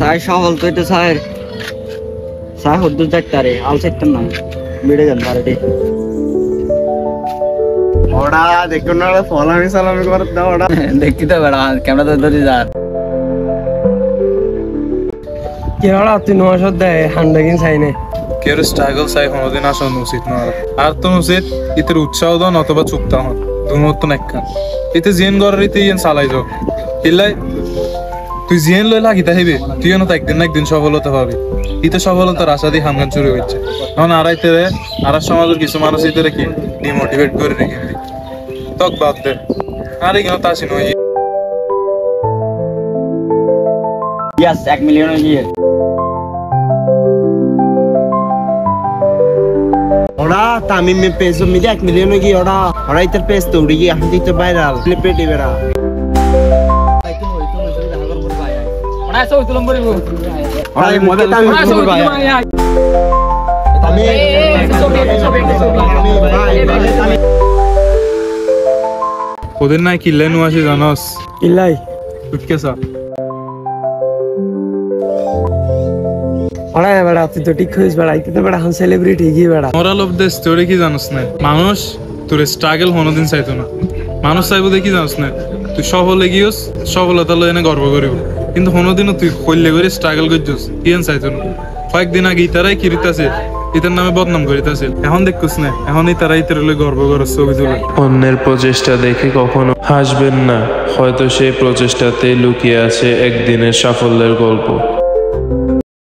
সাই সফল তো এটা সাই সাই হদ্দু যাইতারে আল চাইতাম না বেড়ে যান বাড়ি ওড়া দেখুন না ফলামি সালামি করে দাও ওড়া দেখি তো বেড়া ক্যামেরা ধরে যা কি ওড়া তুই নশো দেয় হান্ডাগিন চাইনে কেউ স্ট্রাগল চাই কোনোদিন আসন উচিত নয় আর তো উচিত ইতের উৎসাহ দান অথবা চুক্তা হন দুমত একটা এতে জিয়েন গড়ের ইতে ইয়েন চালাই যাও কিল্লাই তুই জিয়েন লই লাগি তাহিবি তুই না একদিন না একদিন সফলতা পাবি ইতে সফলতার আশা দিয়ে হামগান শুরু হচ্ছে এখন আড়াইতে রে আর সমাজের কিছু মানুষ ইতে রেখে ডিমোটিভেট করে রেখে দিই তক বাদ দে আর এখানে তাসি নয় ইয়াস 1 মিলিয়ন হয়ে ওড়া তামিম মে পেসো মিলে 1 মিলিয়ন কি ওড়া ওড়া ইতার পেস তো উড়ি এখন দিতে ভাইরাল ফ্লিপেটি বেড়া ওড়া সব তুলম বলিব ওড়া এই মধ্যে তামিম তো ভাই ওদের নাই কিল্লাই নু আসে জানস ইলাই উঠকেসা ওড়া বেড়া তুই তো ঠিক হইস বেড়া ইতে তো বেড়া হান সেলিব্রিটি গিয়ে বেড়া মোরাল অফ দ্য স্টোরি কি জানোস না মানুষ তোর স্ট্রাগল কোনোদিন চাইতো না মানুষ চাইবো দেখি জানোস না তুই সফলে গিয়েস সফলতা লই এনে গর্ব করিব কিন্তু কোনোদিনও তুই কইলে করে স্ট্রাগল করছিস কিয়েন চাইতো না কয়েকদিন আগে ইতারাই কিরিতাছে ইতার নামে বদনাম করিতাছে এখন দেখছিস না এখন ইতারা ইতার লই গর্ব করে ছবি তুলে অন্যের প্রচেষ্টা দেখে কখনো হাসবেন না, হয়তো সেই প্রচেষ্টাতেই লুকিয়ে আছে একদিনের সাফল্যের গল্প।